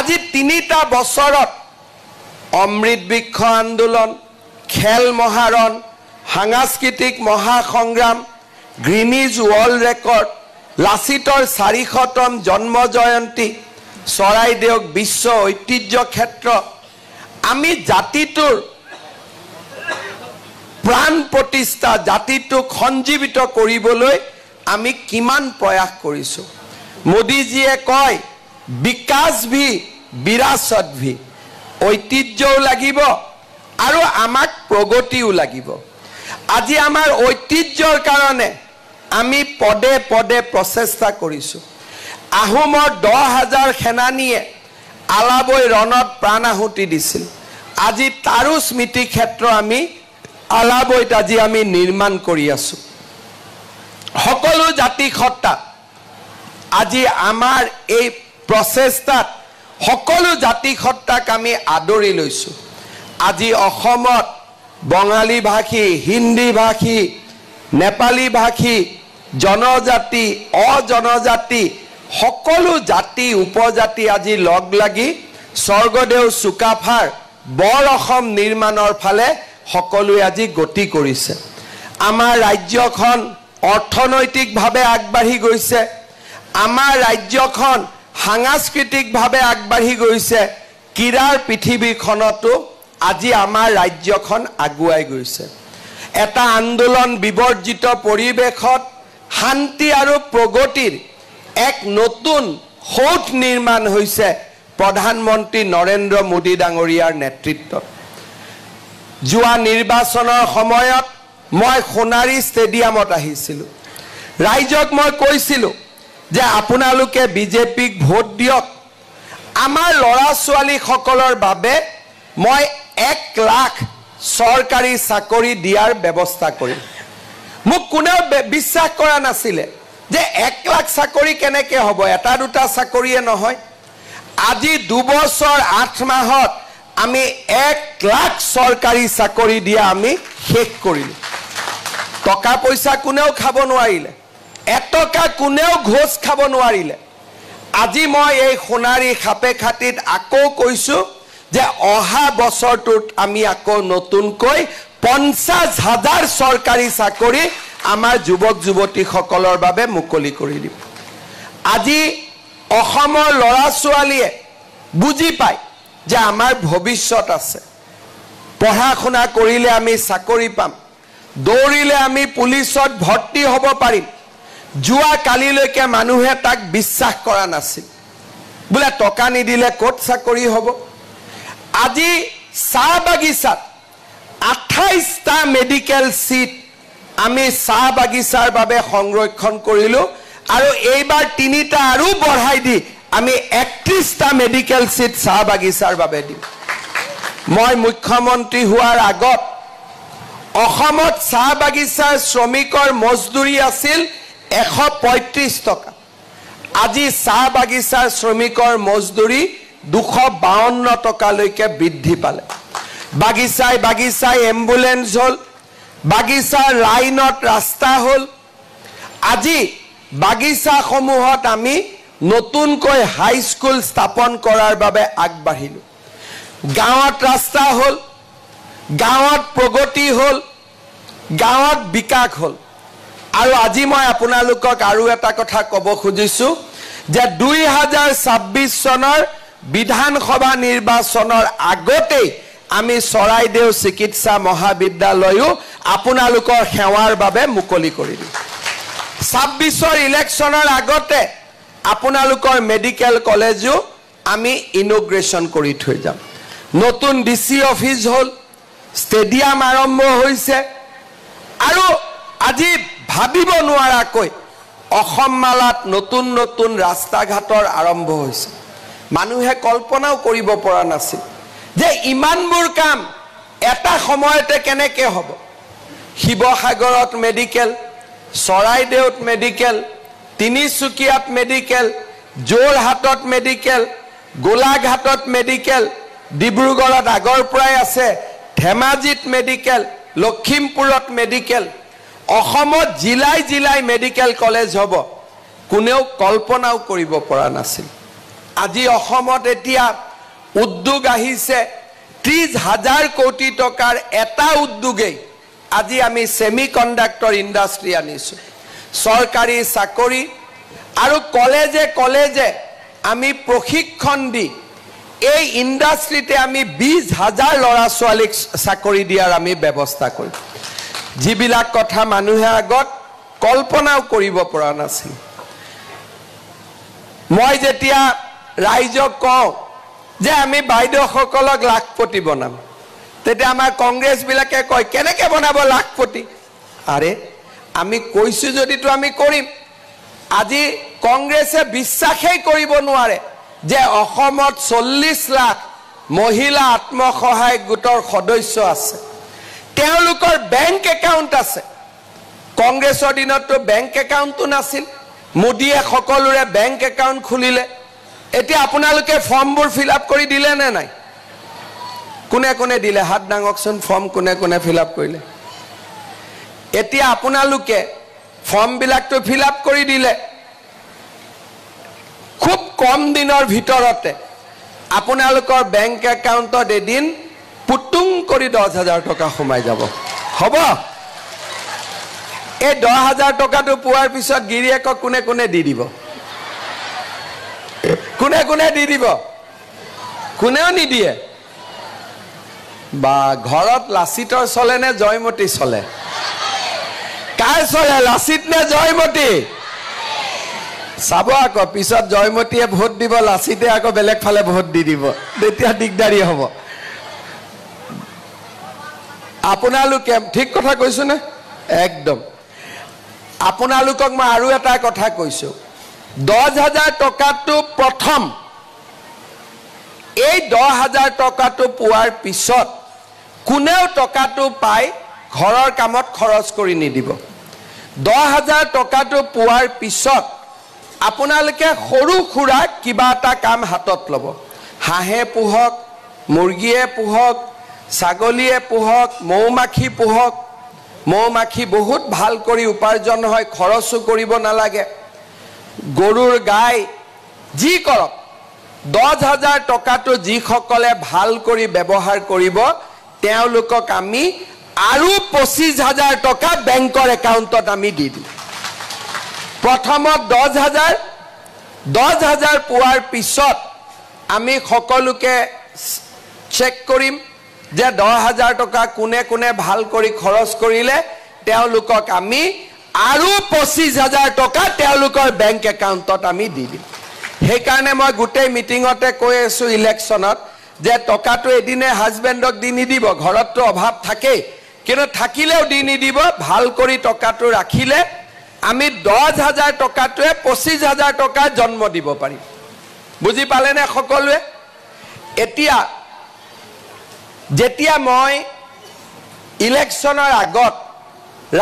আজি 3টা বছৰত অমৃত বৃক্ষ আন্দোলন, খেল মহাৰণ, সাংস্কৃতিক মহাসংগ্ৰাম, গ্ৰীনিজ ৱৰ্ল্ড ৰেকৰ্ড, লাচিতৰ 400তম জন্ম জয়ন্তী, চৰাইদেউক বিশ্ব ঐতিহ্য ক্ষেত্ৰ, আমি জাতিটোৰ প্ৰাণ প্ৰতিষ্ঠা, জাতিটোক সঞ্জীৱিত কৰিবলৈ আমি কিমান প্ৰয়াস কৰিছোঁ। মোদীজীয়ে কয় বিকাশ ভি বিৰাসত ভি, ঐতিহ্যও লাগিব আৰু আমাক প্ৰগতিও লাগিব। আজি আমাৰ ঐতিহ্যৰ কাৰণে আমি পদে পদে প্ৰচেষ্টা কৰিছোঁ। আহোমৰ 10,000 সেনানীয়ে আলাবৈ ৰণত প্ৰাণ আহুতি দিছিল। আজি তাৰো স্মৃতি ক্ষেত্ৰ আমি আলাবৈত আজি আমি নিৰ্মাণ কৰি আছোঁ। সকলো জাতি সত্তা আজি আমাৰ এই প্ৰচেষ্টাত সকলো জাতি সত্তাক আমি আদৰি লৈছোঁ। আজি অসমত বঙালী ভাষী, হিন্দী ভাষী, নেপালী ভাষী, জনজাতি, অজনজাতি সকলো জাতি উপজাতি আজি লগ লাগি স্বৰ্গদেউ চুকাফাৰ বৰ অসম নিৰ্মাণৰ ফালে সকলোৱে আজি গতি কৰিছে। আমাৰ ৰাজ্যখন অৰ্থনৈতিকভাৱে আগবাঢ়ি গৈছে, আমাৰ ৰাজ্যখন সাংস্কৃতিকভাৱে আগবাঢ়ি গৈছে, ক্ৰীড়াৰ পৃথিৱীখনতো আজি আমাৰ ৰাজ্যখন আগুৱাই গৈছে। এটা আন্দোলন বিবৰ্জিত পৰিৱেশত শান্তি আৰু প্ৰগতিৰ এক নতুন সৌধ নিৰ্মাণ হৈছে প্ৰধানমন্ত্ৰী নৰেন্দ্ৰ মোদী ডাঙৰীয়াৰ নেতৃত্বত। যোৱা নিৰ্বাচনৰ সময়ত মই সোণাৰী ষ্টেডিয়ামত আহিছিলোঁ। ৰাইজক মই কৈছিলোঁ যে আপোনালোকে বিজেপিক ভোট দিয়ক, আমাৰ ল'ৰা ছোৱালীসকলৰ বাবে মই 1 লাখ চৰকাৰী চাকৰি দিয়াৰ ব্যৱস্থা কৰিম। মোক কোনেও বিশ্বাস কৰা নাছিলে যে 1 লাখ চাকৰি কেনেকৈ হ'ব, এটা দুটা চাকৰিয়ে নহয়। আজি 2 বছৰ 8 মাহত আমি 1 লাখ চৰকাৰী চাকৰি দিয়া আমি শেষ কৰিলোঁ। টকা পইচা কোনেও খাব নোৱাৰিলে, এটকা কোনেও ঘোষ খাব নোৱাৰিলে। আজি মই এই সোণাৰী সাপেখাতিত আকৌ কৈছোঁ যে অহা বছৰটোত আমি আকৌ নতুনকৈ 50,000 চৰকাৰী চাকৰি আমাৰ যুৱক যুৱতীসকলৰ বাবে মুকলি কৰি দিম। আজি অসমৰ ল'ৰা ছোৱালীয়ে বুজি পায় যে আমাৰ ভৱিষ্যত আছে। পঢ়া শুনা কৰিলে আমি চাকৰি পাম, দৌৰিলে আমি পুলিচত ভৰ্তি হ'ব পাৰিম। যোৱা কালিলৈকে মানুহে তাক বিশ্বাস কৰা নাছিল, বোলে টকা নিদিলে ক'ত চাকৰি হ'ব। আজি চাহ বাগিচাত 28টা মেডিকেল সিট আমি চাহ বাগিচাৰ বাবে সংৰক্ষণ কৰিলোঁ আৰু এইবাৰ 3টা আৰু বঢ়াই দি আমি 31টা মেডিকেল সিট চাহ বাগিচাৰ বাবে দিম। মই মুখ্যমন্ত্ৰী হোৱাৰ আগত অসমত চাহ বাগিচাৰ শ্ৰমিকৰ মজদুৰি আছিল 135 টকা। আজি চাহ বাগিচাৰ শ্ৰমিকৰ মজদুৰি 252 টকালৈকে বৃদ্ধি পালে। বাগিচাই বাগিচাই এম্বুলেন্স হ'ল, বাগিচাৰ লাইনত ৰাস্তা হ'ল। আজি বাগিচাসমূহত আমি নতুনকৈ হাইস্কুল স্থাপন কৰাৰ বাবে আগবাঢ়িলোঁ। গাঁৱত ৰাস্তা হ'ল, গাঁৱত প্ৰগতি হ'ল, গাঁৱত বিকাশ হ'ল। আৰু আজি মই আপোনালোকক আৰু এটা কথা ক'ব খুজিছোঁ যে 2026 চনৰ বিধানসভা নিৰ্বাচনৰ আগতেই আমি চৰাইদেউ চিকিৎসা মহাবিদ্যালয়ো আপোনালোকৰ সেৱাৰ বাবে মুকলি কৰি দিম। 26ৰ ইলেকশ্যনৰ আগতে আপোনালোকৰ মেডিকেল কলেজো আমি ইনগ্ৰেশ্যন কৰি থৈ যাম। নতুন DC অফিচ হ'ল, ষ্টেডিয়াম আৰম্ভ হৈছে আৰু আজি ভাবিব নোৱাৰাকৈ অসম মালাত নতুন নতুন ৰাস্তা ঘাটৰ আৰম্ভ হৈছে। মানুহে কল্পনাও কৰিব পৰা নাছিল যে ইমানবোৰ কাম এটা সময়তে কেনেকৈ হ'ব। শিৱসাগৰত মেডিকেল, চৰাইদেউত মেডিকেল, তিনিচুকীয়াত মেডিকেল, যোৰহাটত মেডিকেল, গোলাঘাটত মেডিকেল, ডিব্ৰুগড়ত আগৰ পৰাই আছে, ধেমাজিত মেডিকেল, লখিমপুৰত মেডিকেল। অসমত জিলাই জিলাই মেডিকেল কলেজ হ'ব, কোনেও কল্পনাও কৰিব পৰা নাছিল। আজি অসমত এতিয়া উদ্যোগ আহিছে 30,000 কোটি টকাৰ এটা উদ্যোগেই আজি আমি সেমিকন্ডাক্টৰ ইণ্ডাষ্ট্ৰি আনিছো চৰকাৰী চাকৰি আৰু কলেজে কলেজে আমি প্ৰশিক্ষণ দি এই ইণ্ডাষ্ট্ৰিতে আমি 20,000 ল'ৰা ছোৱালীক চাকৰি দিয়াৰ আমি ব্যৱস্থা কৰিম যিবিলাক কথা মানুহে আগত কল্পনাও কৰিব পৰা নাছিল মই যেতিয়া ৰাইজক কওঁ যে আমি বাইদেউসকলক লাখপতি বনাম তেতিয়া আমাৰ কংগ্ৰেছ বিলাকে কয় কেনেকৈ বনাব লাখপতি আৰে আমি কৈছো যদিতো আমি কৰিম আজি কংগ্ৰেছে বিশ্বাসেই কৰিব নোৱাৰে যে অসমত 40 লাখ মহিলা আত্মসহায়ক গোটৰ সদস্য আছে তেওঁলোকৰ বেংক একাউণ্ট আছে কংগ্ৰেছৰ দিনততো বেংক একাউণ্টটো নাছিল মোদীয়ে সকলোৰে বেংক একাউণ্ট খুলিলে এতিয়া আপোনালোকে ফৰ্মবোৰ ফিল আপ কৰি দিলে নে নাই কোনে কোনে দিলে হাত ডাঙকচোন ফৰ্ম কোনে কোনে ফিল আপ কৰিলে এতিয়া আপোনালোকে ফৰ্মবিলাকটো ফিল আপ কৰি দিলে খুব কম দিনৰ ভিতৰতে আপোনালোকৰ বেংক একাউণ্টত এদিন পুতুং কৰি 10,000 টকা সোমাই যাব হ'ব এই 10,000 টকাটো পোৱাৰ পিছত গিৰিয়েকক কোনে কোনে দি দিব কোনে কোনে দি দিব কোনেও নিদিয়ে বা ঘৰত লাচিতৰ চলে নে জয়মতী চলে কাৰ চলে লাচিত নে জয়মতী চাব আকৌ পিছত জয়মতীয়ে ভোট দিব লাচিতে আকৌ বেলেগ ফালে ভোট দি দিব তেতিয়া দিগদাৰি হ'ব আপোনালোকে ঠিক কথা কৈছো নে একদম আপোনালোকক মই আৰু এটা কথা কৈছো 10,000 টকাটো প্ৰথম এই 10,000 টকাটো পোৱাৰ পিছত কোনেও টকাটো পাই ঘৰৰ কামত খৰচ কৰি নিদিব 10,000 টকাটো পোৱাৰ পিছত আপোনালোকে সৰু খুৰা কিবা এটা কাম হাতত ল'ব হাঁহে পোহক মুৰ্গীয়ে পোহক ছাগলীয়ে পোহক মৌমাখি পোহক মৌমাখি বহুত ভাল কৰি উপাৰ্জন হয় খৰচো কৰিব নালাগে গৰুৰ গাই যি কৰক 10,000 টকাটো যিসকলে ভাল কৰি ব্যৱহাৰ কৰিব তেওঁলোকক আমি আৰু 25,000 টকা বেংকৰ একাউণ্টত আমি দি দিম প্ৰথমত 10,000 পোৱাৰ পিছত আমি সকলোকে চেক কৰিম যে 10,000 টকা কোনে কোনে ভাল কৰি খৰচ কৰিলে তেওঁলোকক আমি আৰু 25,000 টকা তেওঁলোকৰ বেংক একাউণ্টত আমি দি দিম সেইকাৰণে মই গোটেই মিটিঙতে কৈ আছো ইলেকশ্যনত যে টকাটো এদিনে হাজবেণ্ডক দি নিদিব ঘৰততো অভাৱ থাকেই কিন্তু থাকিলেও দি নিদিব ভাল কৰি টকাটো ৰাখিলে আমি 10,000 টকাটোৱে 25,000 টকা জন্ম দিব পাৰিম বুজি পালেনে সকলোৱে এতিয়া যেতিয়া মই ইলেকশ্যনৰ আগত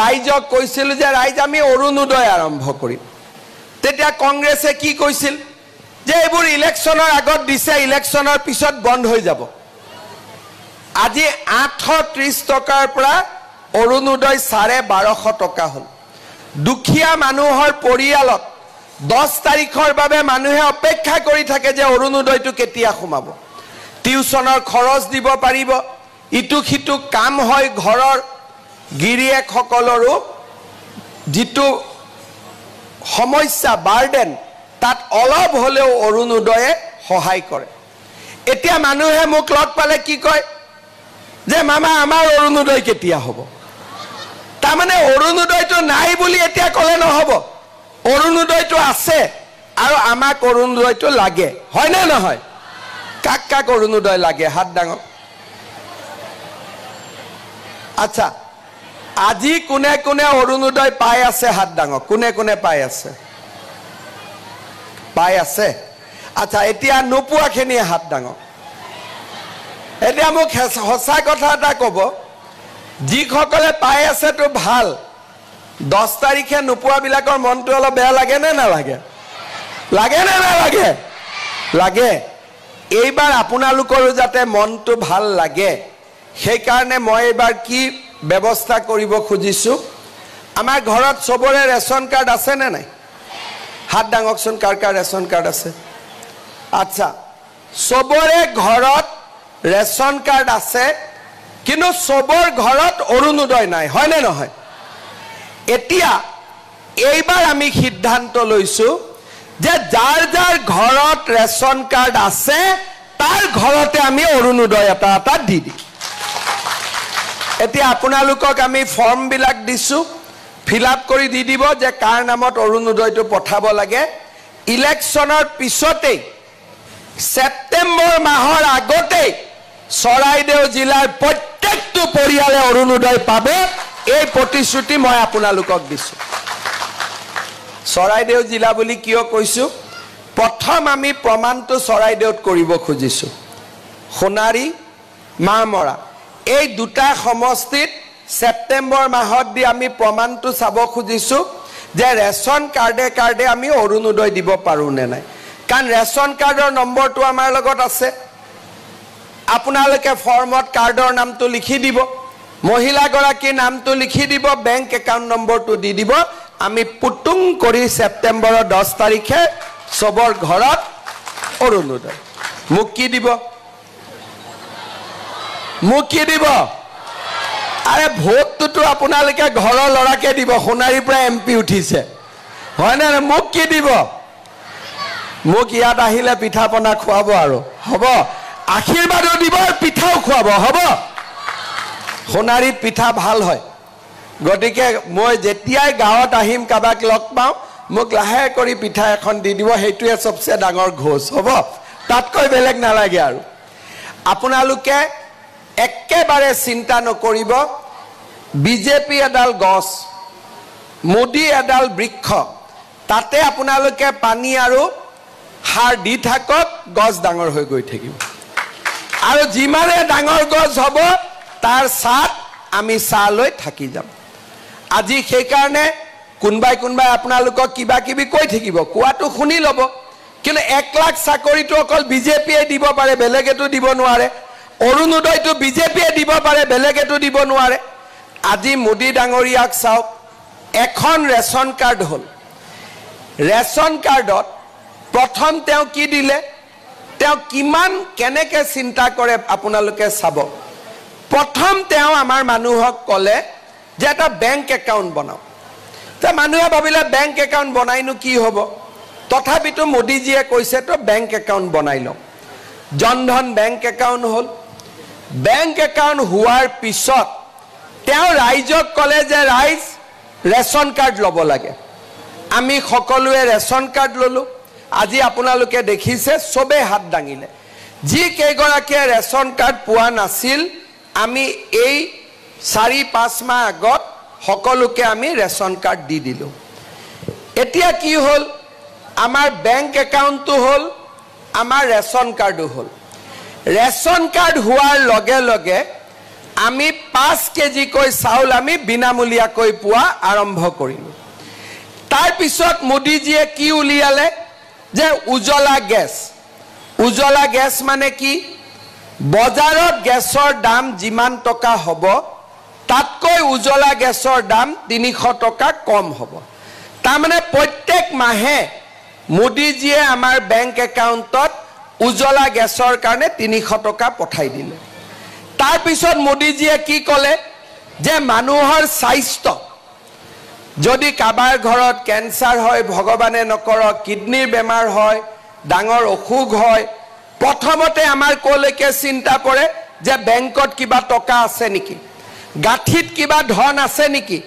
ৰাইজক কৈছিল যে ৰাইজ আমি অৰুণোদয় আৰম্ভ কৰিম তেতিয়া কংগ্ৰেছে কি কৈছিল যে এইবোৰ ইলেকশ্যনৰ আগত দিছে ইলেকশ্যনৰ পিছত বন্ধ হৈ যাব আজি 830 টকাৰ পৰা অৰুণোদয় 1250 টকা হ'ল দুখীয়া মানুহৰ পৰিয়ালত 10 তাৰিখৰ বাবে মানুহে অপেক্ষা কৰি থাকে যে অৰুণোদয়টো কেতিয়া সোমাব টিউচনৰ খৰচ দিব পাৰিব ইটো সিটো কাম হয় ঘৰৰ গিৰিয়েকসকলৰো যিটো সমস্যা বাৰ্ডেন তাত অলপ হলেও অৰুণোদয়ে সহায় কৰে এতিয়া মানুহে মোক লগ পালে কি কয় যে মামা আমাৰ অৰুণোদয় কেতিয়া হ'ব তাৰমানে অৰুণোদয়টো নাই বুলি এতিয়া ক'লে নহ'ব অৰুণোদয়টো আছে আৰু আমাক অৰুণোদয়টো লাগে হয় নে নহয় কাক কাক অৰুণোদয় লাগে হাত ডাঙৰ আচ্ছা আজি কোনে কোনে অৰুণোদয় পাই আছে হাত ডাঙৰ কোনে কোনে পাই আছে আচ্ছা এতিয়া নোপোৱাখিনিয়ে হাত ডাঙৰ এতিয়া মোক সঁচা কথা এটা ক'ব যিসকলে পাই আছে তো ভাল 10 তাৰিখে নোপোৱাবিলাকৰ মনটো অলপ বেয়া লাগে নে নালাগে লাগে নে নালাগে লাগে এইবাৰ আপোনালোকৰো যাতে মনটো ভাল লাগে সেইকাৰণে মই এইবাৰ কি ব্যৱস্থা কৰিব খুজিছো আমাৰ ঘৰত সবৰে ৰেশন কাৰ্ড আছে নে নাই হাত ডাঙকচোন কাৰ কাৰ ৰেশন কাৰ্ড আছে আচ্ছা সবৰে ঘৰত ৰেশন কাৰ্ড আছে কিন্তু সবৰ ঘৰত অৰুণোদয় নাই হয় নে নহয় এতিয়া এইবাৰ আমি সিদ্ধান্ত লৈছো যে যাৰ যাৰ ঘৰত ৰেশন কাৰ্ড আছে তাৰ ঘৰতে আমি অৰুণোদয় এটা দি দিম এতিয়া আপোনালোকক আমি ফৰ্ম বিলাক দিছো ফিল আপ কৰি দি দিব যে কাৰ নামত অৰুণোদয়টো পঠাব লাগে ইলেকশ্যনৰ পিছতেই সেপ্টেম্বৰ মাহৰ আগতেই চৰাইদেউ জিলাৰ প্ৰত্যেকটো পৰিয়ালে অৰুণোদয় পাবে এই প্ৰতিশ্ৰুতি মই আপোনালোকক দিছো চৰাইদেউ জিলা বুলি কিয় কৈছো প্ৰথম আমি প্ৰমাণটো চৰাইদেউত কৰিব খুজিছো সোণাৰী মামৰা এই দুটা সমষ্টিত সেপ্টেম্বৰ মাহত দি আমি প্ৰমাণটো চাব খুজিছো যে ৰেশন কাৰ্ডে আমি অৰুণোদয় দিব পাৰো নে নাই কাৰণ ৰেশন কাৰ্ডৰ নম্বৰটো আমাৰ লগত আছে আপোনালোকে ফৰ্মত কাৰ্ডৰ নামটো লিখি দিব মহিলা গৰাকীৰ নামটো লিখি দিব বেংক একাউণ্ট নম্বৰটো দি দিব আমি পুতুং কৰি সেপ্টেম্বৰৰ 10 তাৰিখে সবৰ ঘৰত অৰুণোদয় মোক কি দিব আৰে ভোটটো আপোনালোকে ঘৰৰ লৰাকে দিব সোণাৰীৰ পৰা এমপি উঠিছে হয় না মোক কি দিব মোক ইয়াত আহিলে পিঠা পনা খুৱাব আৰু হ'ব আশীৰ্বাদও দিব পিঠাও খুৱাব হ'ব সোণাৰীত পিঠা ভাল হয় গটিকে মই যেতিয়াই গাঁৱত আহিম কাবাক লগ পাওঁ মোক লাহে কৰি পিঠা এখন দি দিব হেইটোৱে সবচে ডাঙৰ ঘোষ হ'ব তাতকৈ বেলেগ নালাগে আৰু আপোনালোকে একেবাৰে চিন্তা নকৰিব বিজেপি এডাল গছ মোদী এডাল বৃক্ষ তাতে আপোনালোকে পানী আৰু হাৰ দি থাকক গছ ডাঙৰ হৈ গৈ থাকিব আৰু যিমানে ডাঙৰ গছ হ'ব তাৰ সাত আমি সালৈ থাকি যাম আজি সেই কাৰণে কোনবাই আপোনালোকক কিবা কিবি কৈ থাকিব কোৱাটো শুনি লব কিন্তু 1 লাখ চাকৰিটো অকল বিজেপিয়ে দিব পাৰে বেলেগেটো দিব নোৱাৰে অৰুণোদয়টো বিজেপিয়ে দিব পাৰে বেলেগেটো দিব নোৱাৰে আজি মোদী ডাঙৰীয়াক চাওক এখন ৰেশন কাৰ্ড হল ৰেশন কাৰ্ডত প্ৰথম তেওঁ কি দিলে তেওঁ কিমান কেনেকে চিন্তা কৰে আপোনালোকে চাব প্ৰথম তেওঁ আমাৰ মানুহক কলে যে এটা বেংক একাউণ্ট বনাও তে মানুহে ভাবিলে বেংক একাউণ্ট বনাইনো কি হ'ব তথাপিতো মোদীজীয়ে কৈছে তো বেংক একাউণ্ট বনাই লওঁ জনধন বেংক একাউণ্ট হল বেংক একাউণ্ট হোৱাৰ পিছত তেওঁ ৰাইজক কলে যে ৰাইজ ৰেশন কাৰ্ড ল'ব লাগে আমি সকলোৱে ৰেশন কাৰ্ড ললো আজি আপোনালোকে দেখিছে সবে হাত দাঙিলে যি কেইগৰাকীয়ে ৰেশন কাৰ্ড পোৱা নাছিল আমি এই 4-5 মাহ আগত সকলোকে আমি ৰেশন কাৰ্ড দি দিলো এতিয়া কি হল আমাৰ বেংক একাউণ্টটো হল আমাৰ ৰেশন কাৰ্ডো হল ৰেশন কাৰ্ড হোৱাৰ লগে লগে আমি 5 কেজি কৈ চাউল আমি বিনামূলীয়াকৈ পোৱা আৰম্ভ কৰিলো তাৰ পিছত মোদীজীয়ে কি উলিয়ালে যে উজ্জ্বলা গেছ মানে কি বজাৰত গেছৰ দাম যিমান টকা হ'ব তাতকৈ উজ্জ্বলা গেছৰ দাম 300 টকা কম হ'ব তাৰ মানে প্ৰত্যেক মাহে মোদীজীয়ে আমাৰ বেংক একাউণ্টত উজ্জ্বলা গেছৰ কাৰণে 300 টকা পঠাই দিলে তাৰ পিছত মোদীজীয়ে কি কলে যে মানুহৰ স্বাস্থ্য যদি কাবাৰ ঘৰত ক্যান্সাৰ হয় ভগৱানে নকৰক কিডনিৰ বেমাৰ হয় ডাঙৰ অসুখ হয় প্ৰথমতে আমাৰ কোলৈকে চিন্তা কৰে যে বেংকত কিবা টকা আছে নেকি গাঠিত কিবা ধন আছে নেকি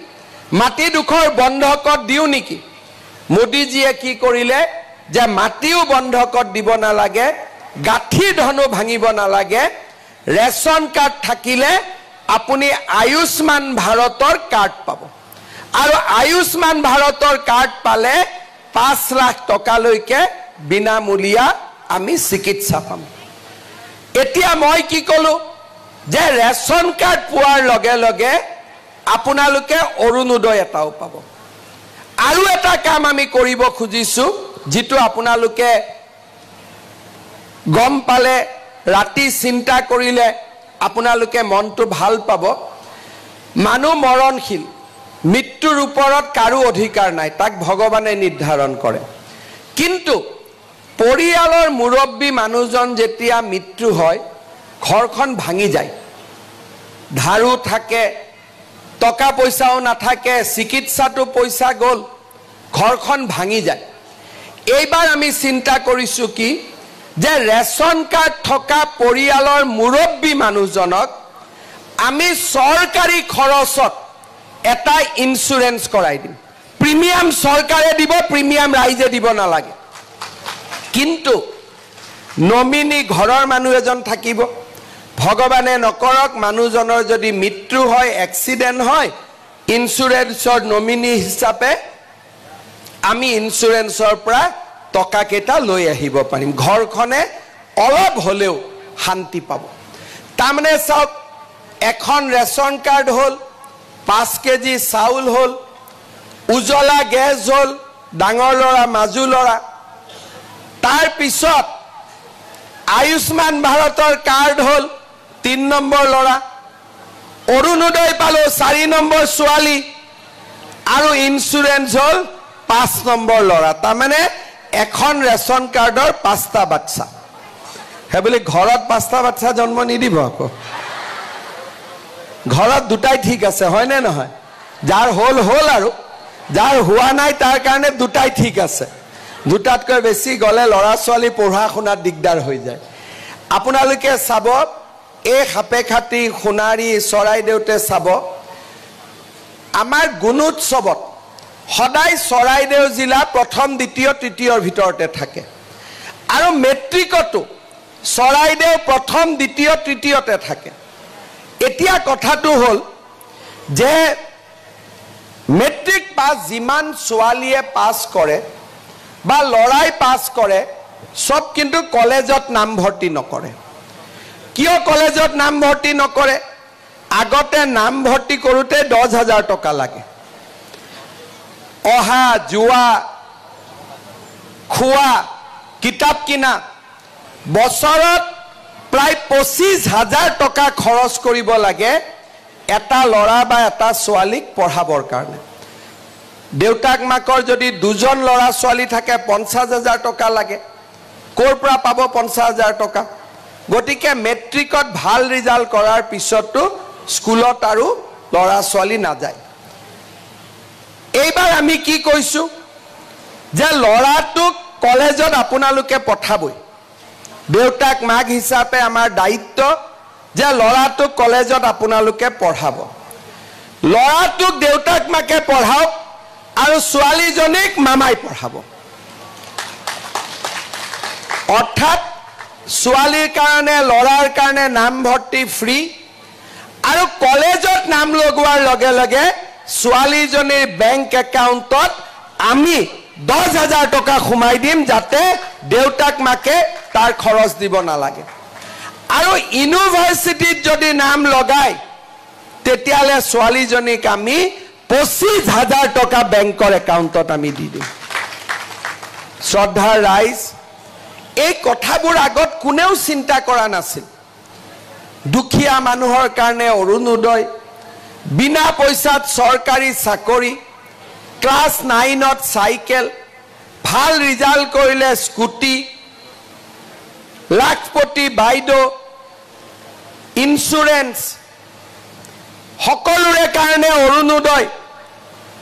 মাটি দুখৰ বন্ধকত দিও নেকি মোদীজীয়ে কি কৰিলে যে মাটিও বন্ধকত দিব নালাগে গাঠি ধনো ভাঙিব নালাগে ৰেশন কাৰ্ড থাকিলে আপুনি আয়ুষ্মান ভাৰতৰ কাৰ্ড পাব আৰু আয়ুষ্মান ভাৰতৰ কাৰ্ড পালে 5 লাখ টকালৈকে বিনামূলীয়া আমি চিকিৎসা পাম এতিয়া মই কি কলো যে ৰেশন কাৰ্ড পোৱাৰ লগে লগে আপোনালোকে অৰুণোদয় এটাও পাব আৰু এটা কাম আমি কৰিব খুজিছো যেটো আপোনালোকে গম পালে ৰাতি চিন্তা কৰিলে আপোনালোকে মনটো ভাল পাব মানুহ মৰণশীল মৃত্যুৰ ওপৰত কাৰো অধিকাৰ নাই তাক ভগৱানে নিৰ্ধাৰণ কৰে কিন্তু পৰিয়ালৰ মুৰব্বী মানুহজন যেতিয়া মৃত্যু হয় ঘৰখন ভাঙি যায় ধাৰু থাকে টকা পইচাও নাথাকে চিকিৎসাটো পইচা গল ঘৰখন ভাঙি যায় এইবাৰ আমি চিন্তা কৰিছো কি যে ৰেশন কাৰ্ড থকা পৰিয়ালৰ মুৰব্বী মানুহজনক আমি সৰকাৰী খৰচত এটা ইন্সুৰেন্স কৰাই দিম প্ৰিমিয়াম সৰকাৰে দিব প্ৰিমিয়াম ৰাইজে দিব নালাগে কিন্তু নমিনি ঘৰৰ মানুহ এজন থাকিব ভগৱানে নকৰক মানুহজনৰ যদি মৃত্যু হয় এক্সিডেন্ট হয় ইন্সুৰেন্সৰ নমিনি হিচাপে আমি ইন্সুৰেন্সৰ পৰা টকা কেটা লৈ আহিব পাৰিম ঘৰখনে অলপ হলেও শান্তি পাব তামনে চাওক এখন ৰেশন কাৰ্ড হল 5 কেজি চাউল হল উজলা গেছ হল ডাঙৰ লৰা মাজু লৰা তাৰ পিছত আয়ুষ্মান ভাৰতৰ কাৰ্ড হল 3 নম্বৰ লৰা অৰুণোদয় পালো 4 নম্বৰ ছোৱালী আৰু ইন্সুৰেন্স হল 5 নম্বৰ লৰা তামানে এখন ৰেশন কাৰ্ডৰ 5টা বাচ্চা হেবলি ঘৰত 5টা বাচ্চা জন্ম নিদিব আকৌ ঘৰত দুটাই ঠিক আছে হয় নে নহয় যাৰ হল হল আৰু যাৰ হোৱা নাই তাৰ কাৰণে দুটাই ঠিক আছে দুটাতকৈ বেছি গলে লৰা ছোৱালী পঢ়া শুনাত দিগদাৰ হৈ যায় আপোনালোকে চাব এই হাপেখাতি খুনাৰী চৰাইদেউতে চাব আমাৰ গুণোৎসৱত সদায় চৰাইদেউ জিলা প্ৰথম দ্বিতীয় তৃতীয়ৰ ভিতৰতে থাকে আৰু মেট্ৰিকতো চৰাইদেউ প্ৰথম দ্বিতীয় তৃতীয়তে থাকে এতিয়া কথাটো হল যে মেট্ৰিক পাস যিমান ছোৱালীয়ে পাস কৰে বা লৰাই পাস কৰে সব কিন্তু কলেজত নাম ভৰ্তি নকৰে কিয় কলেজত নাম ভৰ্তি নকৰে আগতে নাম ভৰ্তি কৰোতে 10,000 টকা লাগে অহা জুৱা খোৱা কিতাপ কিনা বছৰত প্ৰায় 25,000 টকা খৰচ কৰিব লাগে এটা লৰা বা এটা ছোৱালীক পঢ়াবৰ কাৰণে দেউতাক মাকৰ যদি দুজন লৰা ছোৱালী থাকে 50,000 টকা লাগে কোৰ পৰা পাব 50,000 টকা গটিকে মেট্ৰিকত ভাল ৰিজাল্ট কৰাৰ পিছতো স্কুলত আৰু লৰা ছোৱালী না যায় এইবাৰ আমি কি কৈছো যে লৰাটোক কলেজত আপোনালোকে পঠাবই দেউতাক মাক হিচাপে আমাৰ দায়িত্ব যে লৰাটোক কলেজত আপোনালোকে পঢ়াব লৰাটোক দেউতাক মাকে পঢ়াওক আৰু ছোৱালীজনীক মামাই পঢ়াব অৰ্থাৎ ছোৱালীৰ কাৰণে লৰাৰ কাৰণে নাম ভৰ্তি ফ্ৰী আৰু কলেজত নাম লগোৱাৰ লগে লগে ছোৱালীজনীৰ বেংক একাউণ্টত আমি 10,000 টকা খুমাই দিম যাতে দেউতাক মাকে তাৰ খৰচ দিব নালাগে আৰু ইউনিভাৰ্সিটিত যদি নাম লগাই তেতিয়ালে ছোৱালীজনীক আমি 25,000 টকা বেংকৰ একাউণ্টত আমি দি দিম শ্ৰদ্ধাৰ ৰাইজ এই কথাবোৰ আগত কোনেও চিন্তা কৰা নাছিল দুখীয়া মানুহৰ কাৰণে অৰুণোদয় বিনা পইচাত সৰকাৰী চাকৰি ক্লাস 9ত সাইকেল ভাল ৰিজাল্ট কৰিলে স্কুটি লাখপতি বাইদো ইন্সুৰেন্স সকলোৰে কাৰণে অৰুণোদয়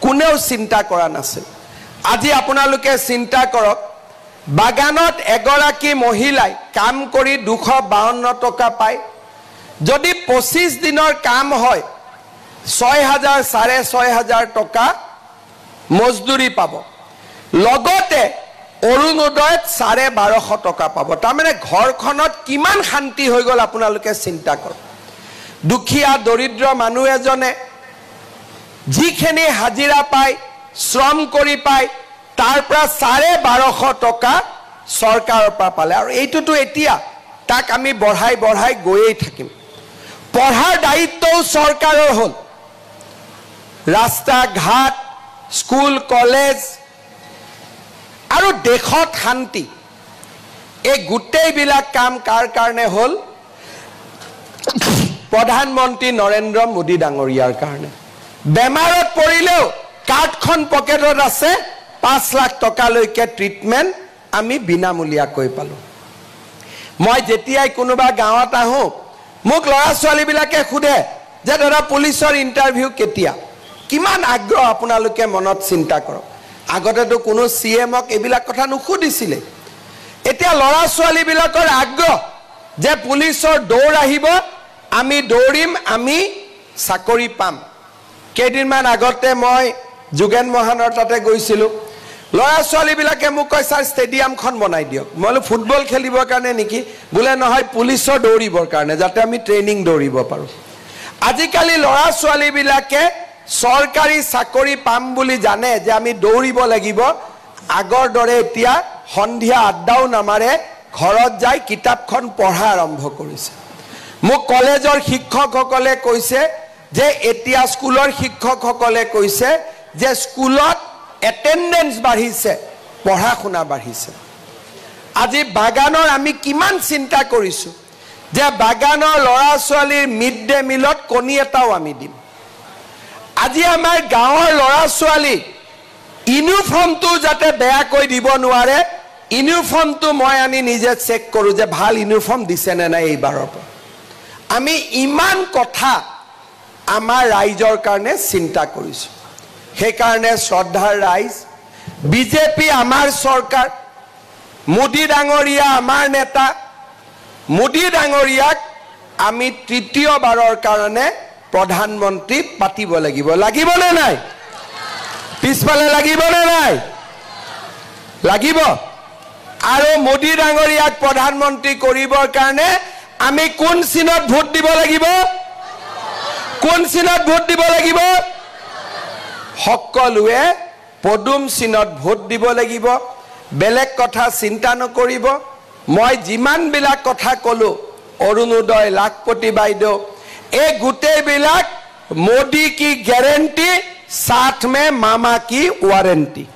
কোনেও চিন্তা কৰা নাছিল আজি আপোনালোকে চিন্তা কৰক বাগানত এগৰাকী মহিলাই কাম কৰি 252 টকা পায় যদি 25 দিনৰ কাম হয় 6,000 6,500 টকা মজদুৰি পাব লগতে অৰুণোদয়ত 1250 টকা পাব তাৰমানে ঘৰখনত কিমান শান্তি হৈ গল আপোনালোকে চিন্তা কৰক দুখীয়া দৰিদ্ৰ মানুহ এজনে যিখিনি হাজিৰা পায় শ্ৰম কৰি পায় তাৰ পৰা 1250 টকা চৰকাৰৰ পৰা পালে আৰু এইটোতো এতিয়া তাক আমি বঢ়াই বঢ়াই গৈয়ে থাকিম পঢ়াৰ দায়িত্বও চৰকাৰৰ হল ৰাস্তা ঘাট স্কুল কলেজ আৰু দেশত শান্তি এই গোটেই বিলাক কাম কাৰ কাৰণে হল প্ৰধানমন্ত্ৰী নৰেন্দ্ৰ মোদী ডাঙৰীয়াৰ কাৰণে বেমাৰত পৰিলেও কাৰ্ডখন পকেটত আছে 5 লাখ টকা লৈকে ট্ৰিটমেন্ট আমি বিনামূলীয়াকৈ পালোঁ মই যেতিয়াই কোনোবা গাঁৱত আহোঁ মোক ল'ৰা ছোৱালীবিলাকে সোধে যে দাদা পুলিচৰ ইণ্টাৰভিউ কেতিয়া কিমান আগ্ৰহ আপোনালোকে মনত চিন্তা কৰক আগতেতো কোনো চিএমক এইবিলাক কথা নুসুধিছিলে এতিয়া ল'ৰা ছোৱালীবিলাকৰ আগ্ৰহ যে পুলিচৰ দৌৰ আহিব আমি দৌৰিম আমি চাকৰি পাম কেইদিনমান আগতে মই যোগেন মহানৰ তাতে গৈছিলোঁ ল'ৰা ছোৱালীবিলাকে মোক কয় ছাৰ ষ্টেডিয়ামখন বনাই দিয়ক মই বোলো ফুটবল খেলিবৰ কাৰণে নেকি বোলে নহয় পুলিচৰ দৌৰিবৰ কাৰণে যাতে আমি ট্ৰেইনিং দৌৰিব পাৰোঁ আজিকালি ল'ৰা ছোৱালীবিলাকে চৰকাৰী চাকৰি পাম বুলি জানে যে আমি দৌৰিব লাগিব আগৰ দৰে এতিয়া সন্ধিয়া আড্ডাও নামাৰে ঘৰত যাই কিতাপখন পঢ়া আৰম্ভ কৰিছে মোক কলেজৰ শিক্ষকসকলে কৈছে যে এতিয়া স্কুলৰ শিক্ষকসকলে কৈছে যে স্কুলত এটেন্ডেন্স বাঢ়িছে পঢ়া শুনা বাঢ়িছে আজি বাগানৰ আমি কিমান চিন্তা কৰিছোঁ যে বাগানৰ ল'ৰা ছোৱালীৰ মিড ডে মিলত কণী এটাও আমি দিম আজি আমাৰ গাঁৱৰ ল'ৰা ছোৱালী ইউনিফৰ্মটো যাতে বেয়াকৈ দিব নোৱাৰে ইউনিফৰ্মটো মই আনি নিজে চেক কৰোঁ যে ভাল ইউনিফৰ্ম দিছে নে নাই এইবাৰৰ পৰা আমি ইমান কথা আমাৰ ৰাইজৰ কাৰণে চিন্তা কৰিছোঁ সেইকাৰণে শ্ৰদ্ধাৰ ৰাইজ বিজেপি আমাৰ চৰকাৰ মোদী ডাঙৰীয়া আমাৰ নেতা মোদী ডাঙৰীয়াক আমি তৃতীয়বাৰৰ কাৰণে প্ৰধানমন্ত্ৰী পাতিব লাগিব লাগিবনে নাই পিছফালে লাগিবনে নাই লাগিব আৰু মোদী ডাঙৰীয়াক প্ৰধানমন্ত্ৰী কৰিবৰ কাৰণে আমি কোন চিনত ভোট দিব লাগিব কোন চিনত ভোট দিব লাগিব সকলোৱে পদুম চিনত ভোট দিব লাগিব বেলেগ কথা চিন্তা নকৰিব মই যিমানবিলাক কথা ক'লো অৰুণোদয় লাখপতি বাইদেউ এই গোটেইবিলাক মোদী কি গ্যাৰেণ্টি साथ में मामा की वारंटी